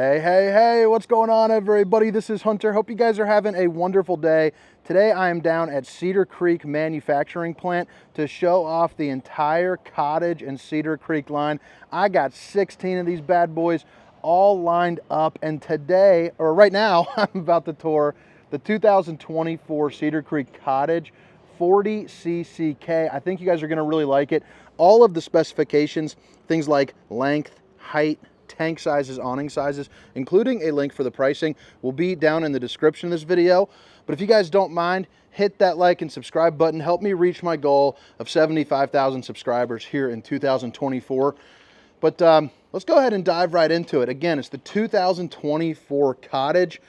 Hey, hey, hey, what's going on, everybody? This is Hunter. Hope you guys are having a wonderful day. Today I am down at Cedar Creek manufacturing plant to show off the entire Cottage and Cedar Creek line. I got 16 of these bad boys all lined up, and today, or right now, I'm about to tour the 2024 Cedar Creek Cottage 40CCK. I think you guys are going to really like it. All of the specifications, things like length, height, tank sizes, awning sizes, including a link for the pricing, will be down in the description of this video. But if you guys don't mind, hit that like and subscribe button. Help me reach my goal of 75,000 subscribers here in 2024. But let's go ahead and dive right into it. Again, it's the 2024 Cottage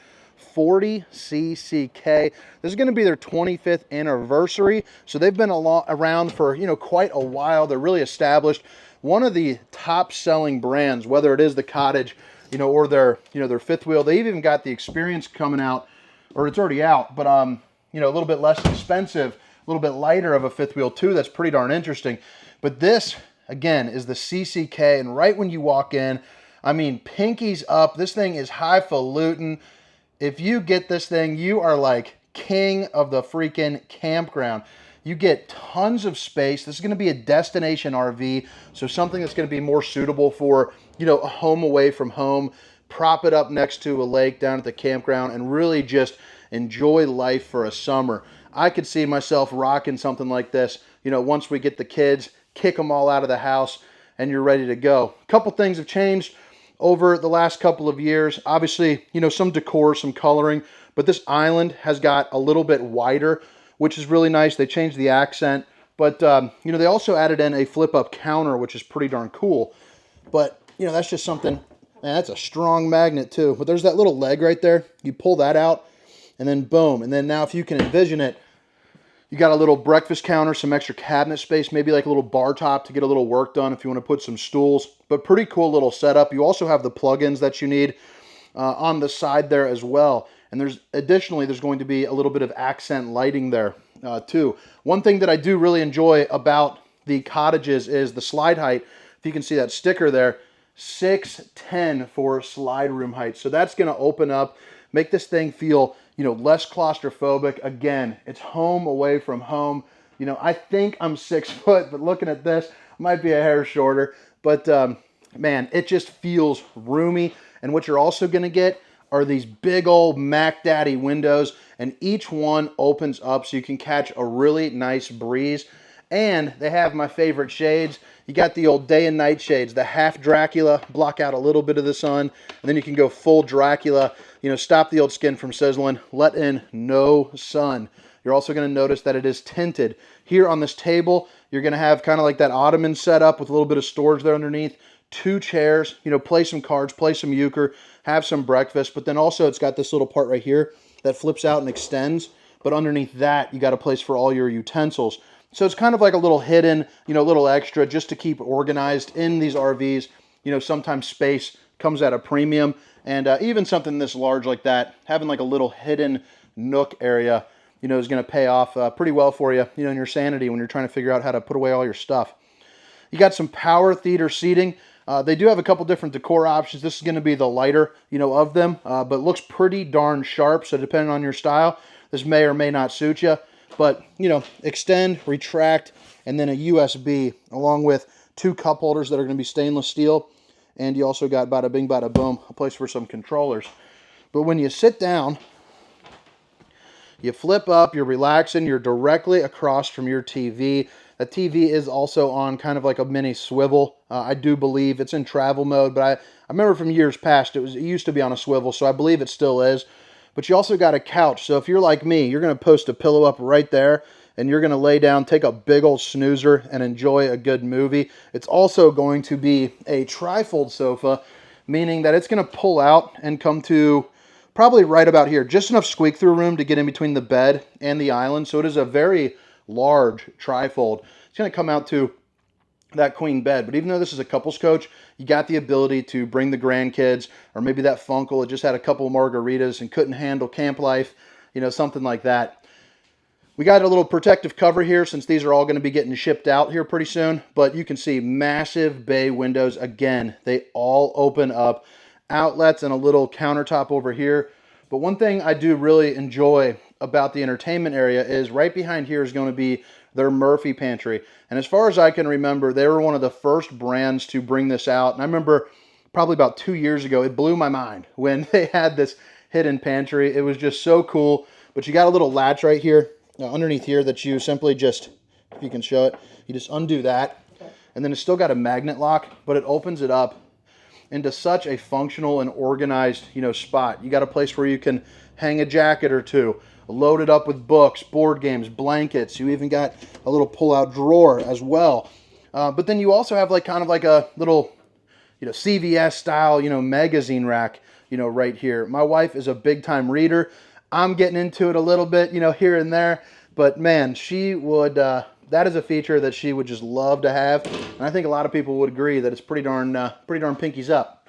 40CCK. This is going to be their 25th anniversary. So they've been around for, quite a while. They're really established. One of the top selling brands, whether it is the Cottage, or their fifth wheel. They've even got the Experience coming out, or it's already out, but a little bit less expensive, a little bit lighter of a fifth wheel too. That's pretty darn interesting. But this, again, is the CCK, and right when you walk in, I mean, pinkies up. This thing is highfalutin. If you get this thing, you are like king of the freaking campground. You get tons of space. This is going to be a destination RV, so something that's going to be more suitable for, a home away from home. Prop it up next to a lake down at the campground and really just enjoy life for a summer. I could see myself rocking something like this, once we get the kids, kick them all out of the house, and you're ready to go. A couple things have changed over the last couple of years. Obviously, some decor, some coloring, but this island has got a little bit wider, which is really nice. They changed the accent, but they also added in a flip-up counter, which is pretty darn cool. But that's just something. Man, that's a strong magnet too. But there's that little leg right there. You pull that out, and then boom. And then now, if you can envision it, you got a little breakfast counter, some extra cabinet space, maybe like a little bar top to get a little work done if you want to put some stools. But pretty cool little setup. You also have the plugins that you need on the side there as well. And there's going to be a little bit of accent lighting there too. One thing that I do really enjoy about the cottages is the slide height. If you can see that sticker there, 6'10" for slide room height. So that's going to open up, make this thing feel, less claustrophobic. Again, it's home away from home. I think I'm 6 foot, but looking at this, I might be a hair shorter. But man, it just feels roomy. And what you're also going to get are these big old Mac Daddy windows, and each one opens up so you can catch a really nice breeze. And they have my favorite shades. You got the old day and night shades, the half Dracula, block out a little bit of the sun, and then you can go full Dracula, stop the old skin from sizzling, let in no sun. You're also going to notice that it is tinted. Here on this table, you're going to have kind of like that ottoman setup with a little bit of storage there underneath. 2 chairs, play some cards, play some euchre, have some breakfast. But then also it's got this little part right here that flips out and extends. But underneath that, you got a place for all your utensils. So it's kind of like a little hidden, little extra just to keep organized in these RVs. Sometimes space comes at a premium. And even something this large like that, having like a little hidden nook area, is going to pay off pretty well for you, in your sanity when you're trying to figure out how to put away all your stuff. You got some power theater seating. They do have a couple different decor options. This is going to be the lighter, of them, but looks pretty darn sharp. So depending on your style, this may or may not suit you. But, extend, retract, and then a USB, along with 2 cup holders that are going to be stainless steel. And you also got bada bing, bada boom, a place for some controllers. But when you sit down, you flip up, you're relaxing, you're directly across from your TV. The TV is also on kind of like a mini swivel. I do believe it's in travel mode, but I remember from years past it used to be on a swivel, so I believe it still is. But you also got a couch, so if you're like me, you're going to post a pillow up right there, and you're going to lay down, take a big old snoozer, and enjoy a good movie. It's also going to be a trifold sofa, meaning that it's going to pull out and come to probably right about here. Just enough squeak-through room to get in between the bed and the island, so it is a very large trifold. It's going to come out to that queen bed. But even though this is a couples coach, you got the ability to bring the grandkids, or maybe that funkle that just had a couple of margaritas and couldn't handle camp life, something like that. We got a little protective cover here since these are all going to be getting shipped out here pretty soon. But you can see massive bay windows. Again, they all open up outlets and a little countertop over here. But one thing I do really enjoy about the entertainment area is right behind here is going to be their Murphy pantry. And as far as I can remember, they were one of the first brands to bring this out. And I remember probably about 2 years ago, it blew my mind when they had this hidden pantry. It was just so cool. But you got a little latch right here, underneath here, that you simply just, if you can show it, you just undo that. And then it's still got a magnet lock, but it opens it up into such a functional and organized, spot. You got a place where you can hang a jacket or two, load it up with books, board games, blankets. You even got a little pull-out drawer as well. But then you also have kind of like a little, CVS style, magazine rack, right here. My wife is a big-time reader. I'm getting into it a little bit, here and there. But man, she would. That is a feature that she would just love to have, and I think a lot of people would agree that it's pretty darn pinkies up.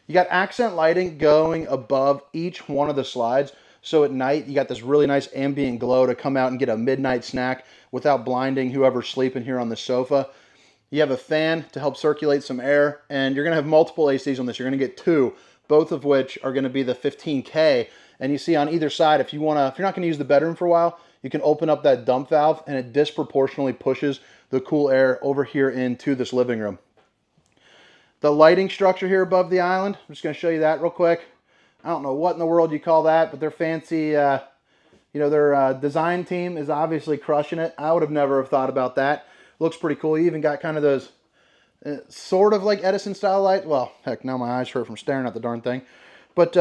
You got accent lighting going above each one of the slides, so at night you got this really nice ambient glow to come out and get a midnight snack without blinding whoever's sleeping here on the sofa. You have a fan to help circulate some air, and you're going to have multiple ACs on this. You're going to get two, both of which are going to be the 15K. And you see on either side, if you're not going to use the bedroom for a while, you can open up that dump valve, and it disproportionately pushes the cool air over here into this living room. The lighting structure here above the island, I'm just going to show you that real quick. I don't know what in the world you call that, but their fancy, their design team is obviously crushing it. I would have never have thought about that. Looks pretty cool. You even got kind of those sort of like Edison style light. Well, heck, now my eyes hurt from staring at the darn thing. But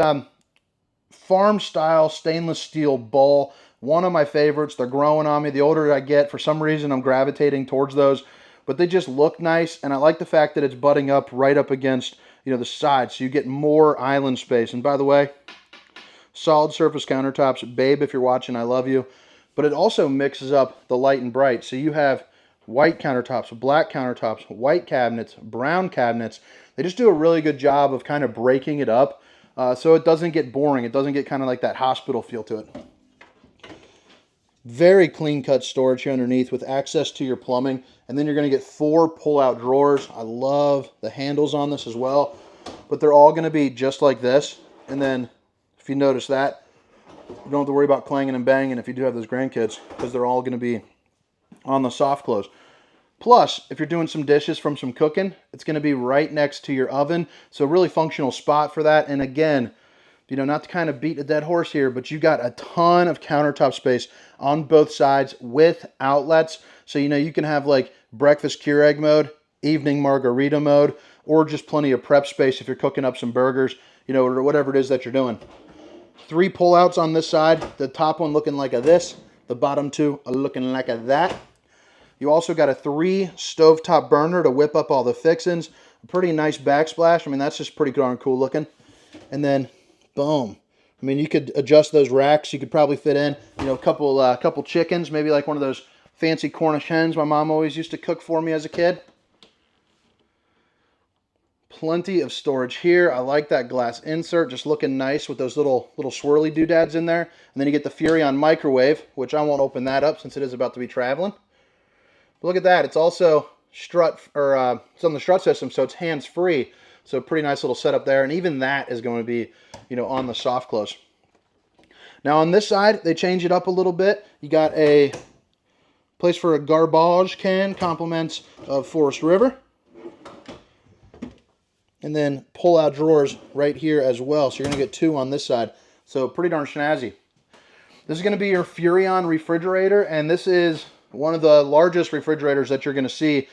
farm style stainless steel bowl. One of my favorites. They're growing on me. The older I get, for some reason, I'm gravitating towards those. But they just look nice, and I like the fact that it's butting up right up against, the side, so you get more island space. And by the way, solid surface countertops. Babe, if you're watching, I love you. But it also mixes up the light and bright. So you have white countertops, black countertops, white cabinets, brown cabinets. They just do a really good job of kind of breaking it up so it doesn't get boring. It doesn't get kind of like that hospital feel to it. Very clean cut storage here underneath with access to your plumbing. And then you're going to get 4 pull-out drawers. I love the handles on this as well. But they're all going to be just like this. And then, if you notice that, you don't have to worry about clanging and banging if you do have those grandkids, because they're all going to be on the soft close. Plus, if you're doing some dishes from some cooking, it's going to be right next to your oven. So a really functional spot for that. And again, not to kind of beat a dead horse here, but you got a ton of countertop space on both sides with outlets. So, you can have like breakfast Keurig mode, evening margarita mode, or just plenty of prep space if you're cooking up some burgers, or whatever it is that you're doing. 3 pullouts on this side. The top one looking like a this. The bottom 2 are looking like a that. You also got a 3 stovetop burner to whip up all the fixins. A pretty nice backsplash. I mean, that's just pretty darn cool looking. And then boom. I mean, you could adjust those racks. You could probably fit in, a couple chickens, maybe like one of those fancy Cornish hens my mom always used to cook for me as a kid. Plenty of storage here. I like that glass insert, just looking nice with those little swirly doodads in there. And then you get the Furrion microwave, which I won't open that up since it is about to be traveling. But look at that. It's also it's on the strut system, so it's hands-free. So pretty nice little setup there. And even that is going to be, on the soft close. Now on this side, they change it up a little bit. You got a place for a garbage can, compliments of Forest River. And then pull-out drawers right here as well. So you're going to get 2 on this side. So pretty darn snazzy. This is going to be your Furrion refrigerator. And this is one of the largest refrigerators that you're going to see,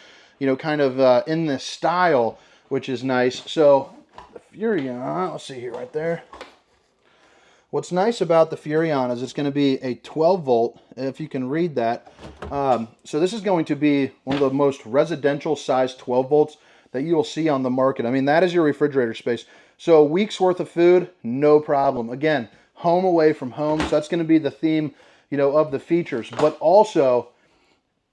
kind of in this style, which is nice. So the Furrion, let's see here right there. What's nice about the Furrion is it's going to be a 12 volt, if you can read that. So this is going to be one of the most residential size 12 volts that you will see on the market. I mean, that is your refrigerator space. So a week's worth of food, no problem. Again, home away from home. So that's going to be the theme, of the features. But also,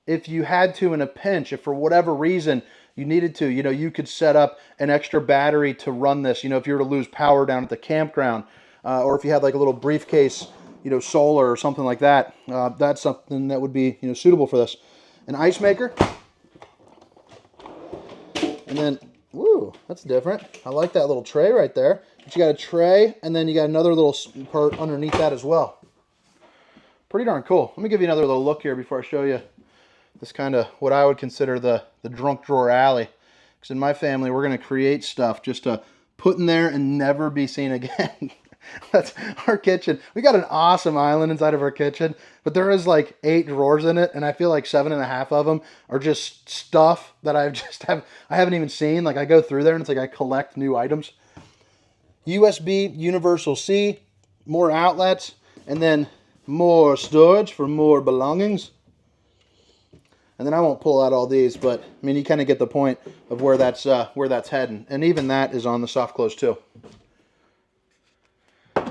if you had to in a pinch, if for whatever reason you needed to, you could set up an extra battery to run this, if you were to lose power down at the campground, or if you had like a little briefcase, solar or something like that, that's something that would be, suitable for this. An ice maker. And then, woo, that's different. I like that little tray right there. But you got a tray, and then you got another little part underneath that as well. Pretty darn cool. Let me give you another little look here before I show you this kind of what I would consider the drunk drawer alley. Because in my family, we're going to create stuff just to put in there and never be seen again. That's our kitchen. We got an awesome island inside of our kitchen, but there is like 8 drawers in it, and I feel like 7.5 of them are just stuff that I haven't even seen. Like I go through there and it's like I collect new items. USB, Universal C, more outlets, and then more storage for more belongings. And then I won't pull out all these, but I mean you kind of get the point of where that's heading. And even that is on the soft close too. You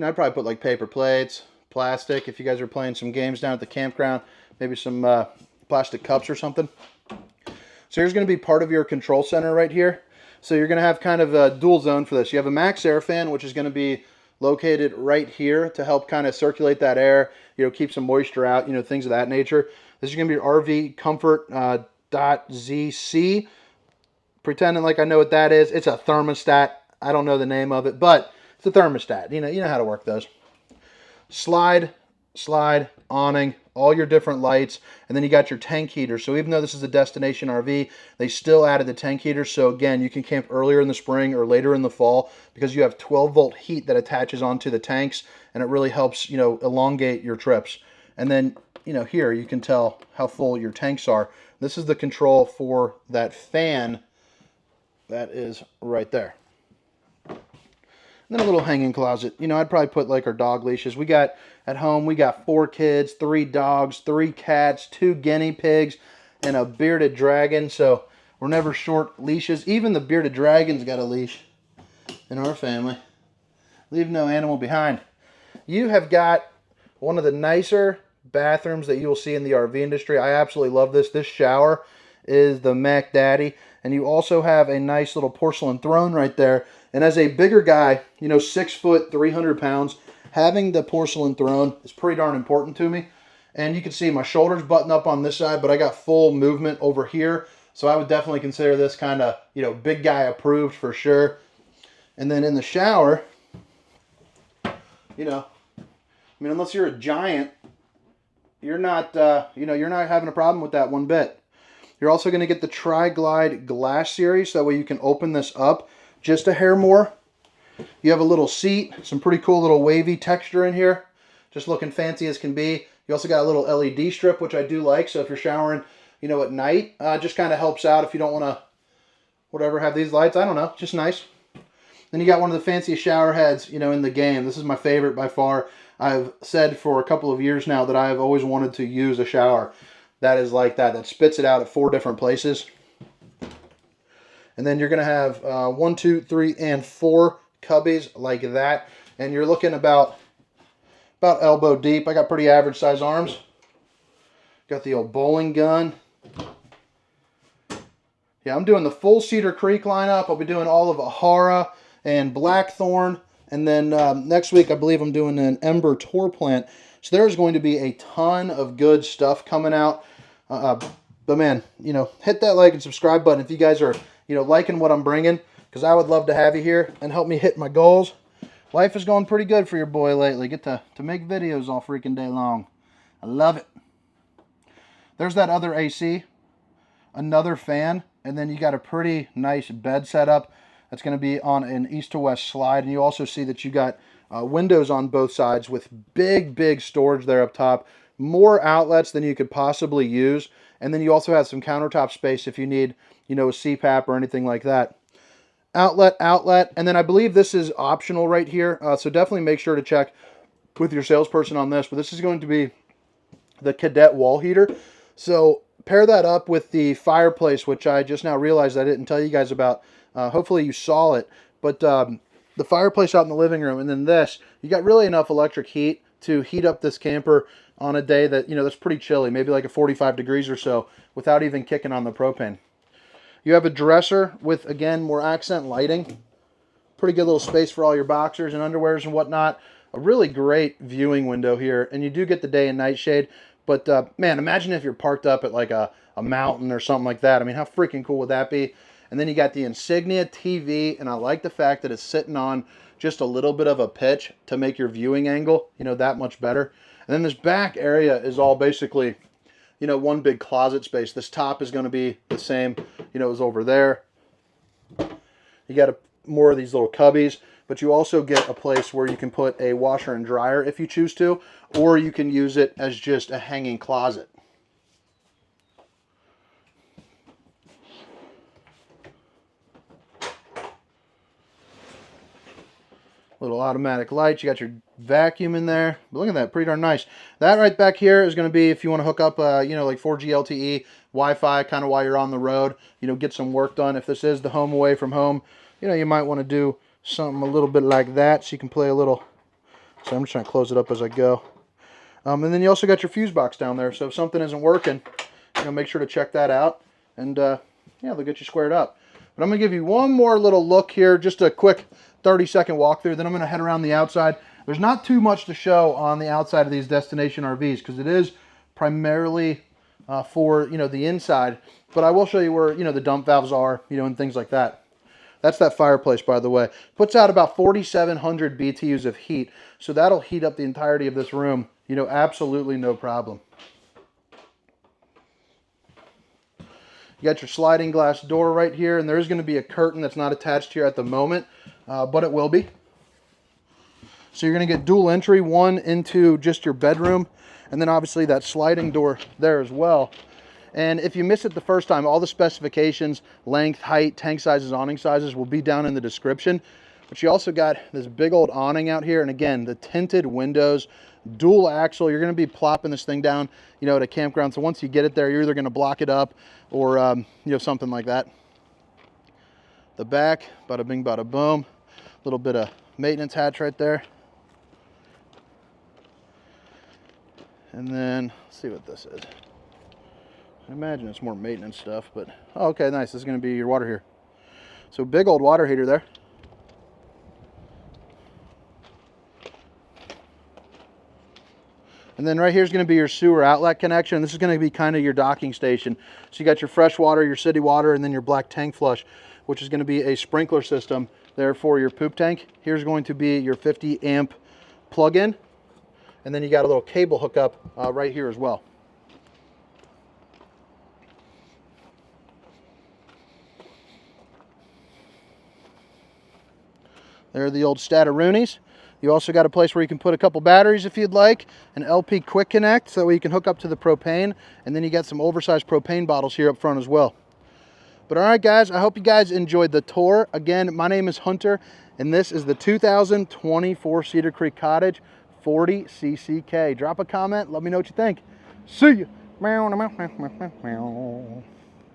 know, I'd probably put like paper plates, plastic. If you guys are playing some games down at the campground, maybe some plastic cups or something. So here's going to be part of your control center right here. So you're going to have kind of a dual zone for this. You have a max air fan, which is going to be located right here to help kind of circulate that air, you know, keep some moisture out, you know, things of that nature. This is going to be your RV Comfort .ZC. Pretending like I know what that is. It's a thermostat. I don't know the name of it, but it's a thermostat. You know how to work those. Slide, awning, all your different lights, and then you got your tank heater. So even though this is a destination RV, they still added the tank heater. So again, you can camp earlier in the spring or later in the fall because you have 12-volt heat that attaches onto the tanks, and it really helps, you know, elongate your trips. And then, you know, here you can tell how full your tanks are. This is the control for that fan that is right there. And then a little hanging closet. You know, I'd probably put like our dog leashes. We got at home, we got 4 kids, 3 dogs, 3 cats, 2 guinea pigs, and a bearded dragon. So we're never short leashes. Even the bearded dragon's got a leash in our family. Leave no animal behind. You have got one of the nicer bathrooms that you will see in the RV industry. I absolutely love this. This shower is the Mac Daddy. And you also have a nice little porcelain throne right there. And as a bigger guy, you know, 6 foot, 300 pounds, having the porcelain throne is pretty darn important to me. And you can see my shoulders button up on this side, but I got full movement over here. So I would definitely consider this kind of, you know, big guy approved for sure. And then in the shower, you know, I mean, unless you're a giant, you're not, you know, you're not having a problem with that one bit. You're also going to get the Tri-Glide glass series, so that way you can open this up just a hair more. You have a little seat, some pretty cool little wavy texture in here, just looking fancy as can be. You also got a little LED strip, which I do like, so if you're showering, you know, at night, just kind of helps out if you don't want to, whatever, have these lights. I don't know, just nice. Then you got one of the fanciest shower heads, you know, in the game. This is my favorite by far. I've said for a couple of years now that I've always wanted to use a shower that is like that spits it out at 4 different places. And then you're going to have 1, 2, 3, and 4 cubbies like that. And you're looking about elbow deep. I got pretty average size arms. Got the old bowling gun. Yeah, I'm doing the full Cedar Creek lineup. I'll be doing all of Ahara and Blackthorn. And then next week, I believe I'm doing an Ember Tour Plant. So there's going to be a ton of good stuff coming out. But man, you know, hit that like and subscribe button if you guys are, you know, liking what I'm bringing, because I would love to have you here and help me hit my goals. Life is going pretty good for your boy lately. Get to make videos all freaking day long. I love it. There's that other AC, another fan, and then you got a pretty nice bed setup that's going to be on an east to west slide. And you also see that you got windows on both sides with big storage there up top. More outlets than you could possibly use. And then you also have some countertop space if you need, you know, a CPAP or anything like that. Outlet. And then I believe this is optional right here. So definitely make sure to check with your salesperson on this. But this is going to be the Cadet wall heater. So pair that up with the fireplace, which I just now realized I didn't tell you guys about. Hopefully you saw it. But the fireplace out in the living room, and then this, you got really enough electric heat to heat up this camper on a day that, you know, that's pretty chilly, maybe like a 45 degrees or so, without even kicking on the propane. You have a dresser with, again, more accent lighting. Pretty good little space for all your boxers and underwears and whatnot. A really great viewing window here, and you do get the day and night shade. But man, imagine if you're parked up at like a mountain or something like that. I mean, how freaking cool would that be? And then you got the Insignia TV, and I like the fact that it's sitting on just a little bit of a pitch to make your viewing angle, you know, that much better. And then this back area is all basically, you know, one big closet space. This top is going to be the same, you know, as over there. You got more of these little cubbies, but you also get a place where you can put a washer and dryer if you choose to, or you can use it as just a hanging closet. Little automatic lights. You got your vacuum in there. But look at that, pretty darn nice. That right back here is going to be if you want to hook up, you know, like 4G LTE, Wi-Fi, kind of while you're on the road. You know, get some work done. If this is the home away from home, you know, you might want to do something a little bit like that, so you can play a little. So I'm just trying to close it up as I go. And then you also got your fuse box down there. So if something isn't working, you know, make sure to check that out, and yeah, they'll get you squared up. But I'm going to give you one more little look here, just a quick 30-second walkthrough. Then I'm going to head around the outside. There's not too much to show on the outside of these destination RVs because it is primarily for, you know, the inside. But I will show you where, you know, the dump valves are, you know, and things like that. That's that fireplace, by the way. Puts out about 4,700 BTUs of heat, so that'll heat up the entirety of this room, you know, absolutely no problem. You got your sliding glass door right here, and there is going to be a curtain that's not attached here at the moment, but it will be. So you're going to get dual entry, one into just your bedroom, and then obviously that sliding door there as well. And if you miss it the first time, all the specifications, length, height, tank sizes, awning sizes will be down in the description. But you also got this big old awning out here. And again, the tinted windows, dual axle. You're going to be plopping this thing down, you know, at a campground. So once you get it there, you're either going to block it up or, you know, something like that. The back, bada bing, bada boom. A little bit of maintenance hatch right there. And then, let's see what this is. I imagine it's more maintenance stuff, but oh, okay, nice. This is going to be your water here. So big old water heater there. And then right here is going to be your sewer outlet connection. This is going to be kind of your docking station. So you got your fresh water, your city water, and then your black tank flush, which is going to be a sprinkler system there for your poop tank. Here's going to be your 50 amp plug-in. And then you got a little cable hookup right here as well. There are the old Stataroonies. You also got a place where you can put a couple batteries if you'd like, an LP quick connect so that way you can hook up to the propane, and then you got some oversized propane bottles here up front as well. But all right, guys, I hope you guys enjoyed the tour. Again, my name is Hunter, and this is the 2024 Cedar Creek Cottage 40CCK. Drop a comment, let me know what you think. See ya.